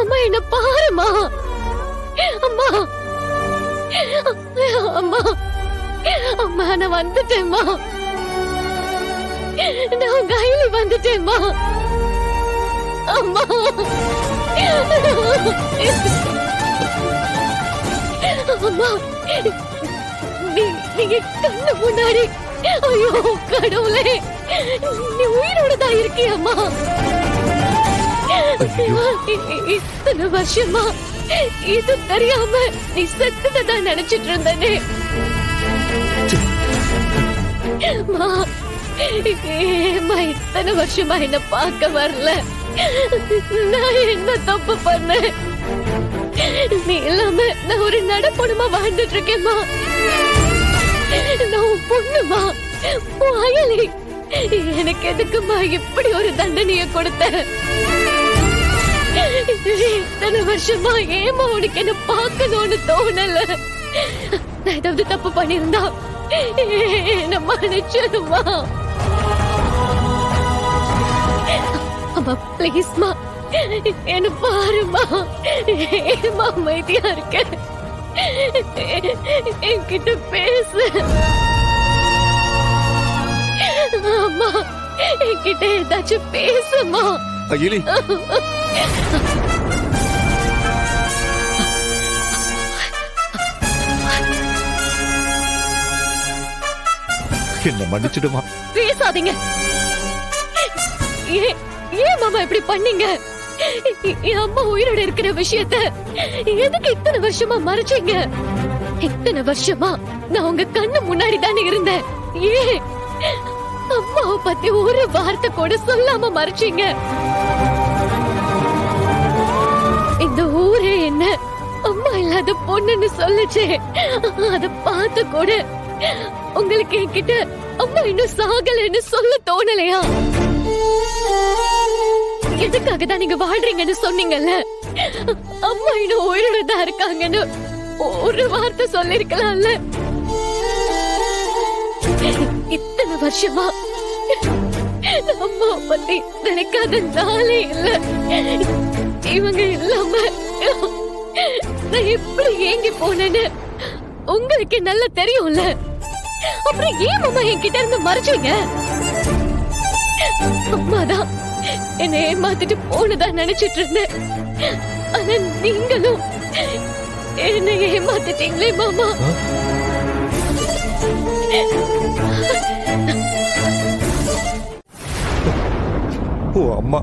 அம்மா என்ன பாருமா. அம்மா அம்மா அம்மா நான் வந்துட்டேம்மா. நான் கையில வந்துட்டேம்மா. அம்மா அம்மா நீங்க கண்ணு முன்னாடி. ஐயோ கடவுளே, நீ உயிரோட தான் இருக்கியம்மா. இத்தனை வருஷமா இது தெரியாம நீ செத்துதான் நினைச்சிட்டு இருந்தனே. இத்தனை வருஷமா என்ன பார்க்க வரல. நான் என்ன தப்பு பண்ணேன்? நீ இல்லாம நான் ஒரு நடப்பணுமா வாழ்ந்துட்டு இருக்கேம்மா. நான் உன் பொண்ணுமா, உன் அயலி. எனக்கு எதுக்குமா இப்படி ஒரு தண்டனைய கொடுத்த? இத்தனை வருஷமா ஏமா உனக்கு என்ன பார்க்கணும்னு தோணல? நான் ஏதாவது தப்பு பண்ணிருந்தா என்ன மன்னிச்சிடுமா. அம்மா பிளீஸ்மா என்ன பாருமா. ஏமா அமைதியா இருக்க? என்கிட்ட பேசு. அம்மா என்கிட்ட ஏதாச்சும் பேசுமா. அகிலி, என்ன மன்னிச்சிடுமா. பேசாதீங்க. ஏன் மாமா இப்படி பண்ணீங்க? என் அம்மா உயிரோட இருக்கிற விஷயத்த எதுக்கு இத்தனை வருஷமா மறைச்சீங்க? இத்தனை வருஷமா நான் உங்க கண்ணு முன்னாடி தானே இருந்தேன். ஏன் அம்மாவை பத்தி ஒரு வார்த்தை கூட சொல்லாம மறைச்சீங்க? இந்த ஊரே என்ன அம்மா இல்லாத பொண்ணுன்னு சொல்லுச்சே. அத பார்த்து கூட உங்களுக்கு என்கிட்ட அம்மா இன்னும் சாகலன்னு சொல்ல தோணலையா? எதுக்காக தான் நீங்க வாழ்றீங்கன்னு சொன்னீங்கல்ல. அம்மா இன்னும் உயிரோட தான் இருக்காங்கன்னு ஒரு வார்த்தை சொல்லிருக்கலாம்ல. இத்தனை வருஷமா அம்மா பத்தி நினைக்காத நாளே இல்ல. இவங்க இல்லாம நான் எப்படி ஏங்கி போனேன்னு உங்களுக்கு நல்லா தெரியும்ல. அப்புறம் ஏன் அம்மா என்கிட்ட இருந்து மறைச்சீங்க? அம்மாதான் என்ன ஏமாத்திட்டு போனதா நினைச்சிட்டு இருந்தேன். ஆனா நீங்களும் என்ன ஏமாத்திட்டீங்களே மாமா. ஓ அம்மா,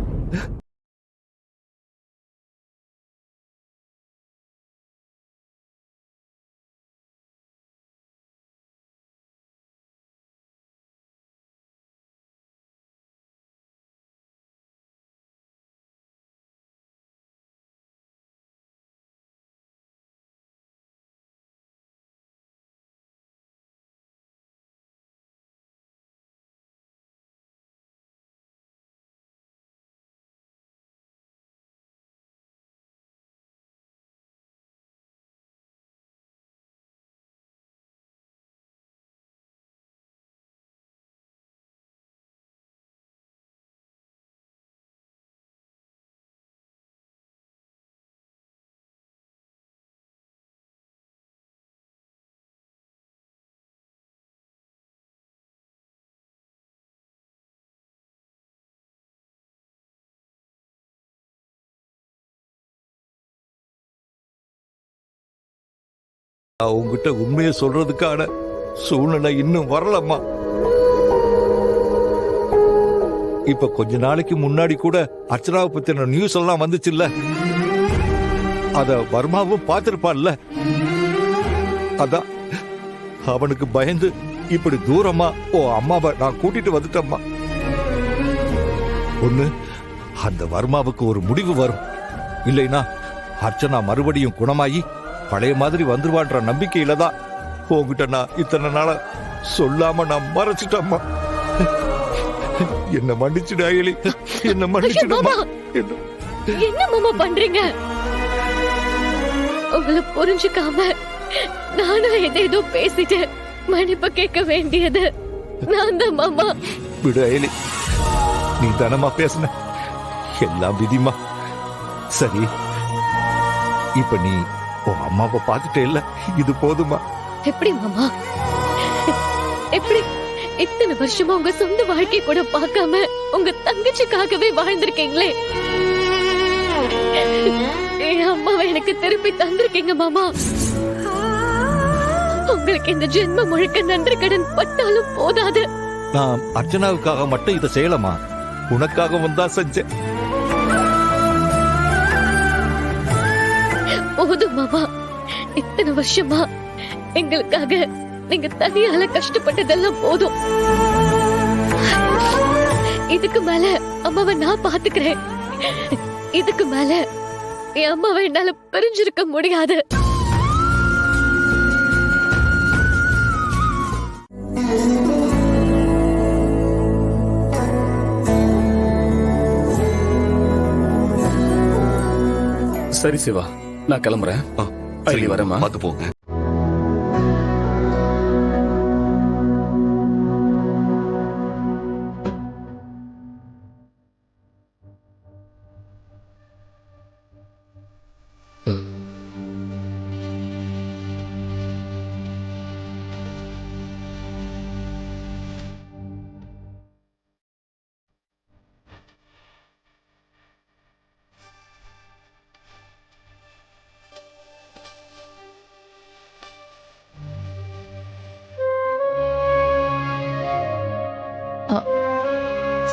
உங்ககிட்ட உண்மையை சொல்றதுக்கான சூழ்நிலை இன்னும் வரலம்மா. இப்ப கொஞ்ச நாளைக்கு முன்னாடி கூட அர்ச்சனாவை பத்தின நியூஸ் எல்லாம் வந்துச்சுல்ல. அத வர்மாவும் பார்த்திருப்பான்ல. அதான் அவனுக்கு பயந்து இப்படி தூரமா அம்மாவை நான் கூட்டிட்டு வந்துட்டம்மா. ஒண்ணு அந்த வர்மாவுக்கு ஒரு முடிவு வரும், இல்லைனா அர்ச்சனா மறுபடியும் குணமாயி பழைய மாதிரி வந்துருவான்ற நம்பிக்கையில தான் உங்ககிட்ட நான் இத்தனை நாள சொல்லாம நான் மறைச்சிட்டம்மா. என்ன மன்னிச்சுடு அயலி, என்ன மன்னிச்சுடுமா. என்ன மாமா பண்றீங்க? உங்களை புரிஞ்சுக்காம நானும் ஏதோ பேசிட்டு மன்னிப்பு கேட்க வேண்டியது நான் தான் மாமா. விடு அயலி, நீ தானமா பேசுன, எல்லாம் விதிமா. சரி இப்ப நீ உன் அம்மாவை பார்த்துட்டே இல்ல, இது போதுமா? எப்படி மாமா? எப்படி இத்தனை வருஷமா உங்க சொந்த வாழ்க்கை கூட பார்க்காம உங்க தங்கச்சிக்காகவே வாழ்ந்திருக்கீங்களே. என் அம்மாவை எனக்கு திருப்பி தந்திருக்கீங்க மாமா. உங்களுக்கு இந்த ஜென்ம முழுக்க நன்றி கடன் பட்டாலும் போதாது. நான் அர்ச்சனாவுக்காக மட்டும் இதை செய்யலமா, உனக்காகவும் தான் செஞ்சேன். போதும் மாமா. இத்தனை வருஷமா எங்களுக்காக நீங்க தனியால கஷ்டப்பட்டதெல்லாம் போதும். இதுக்கு மேல அம்மாவை நான் பாத்துக்கிறேன். இதுக்கு மேல என் அம்மாவை என்னால பிரிஞ்சிருக்க முடியாது. சரி சிவா, நான் கிளம்புறேன். சரி, வரேம்மா. பார்த்து போங்க.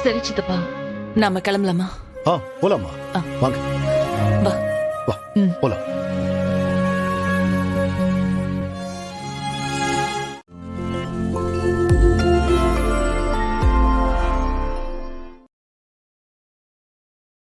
சரி சித்தப்பா, நாம கிளம்பலாமா? போலாமா? வாங்க வா. வா போலாம்.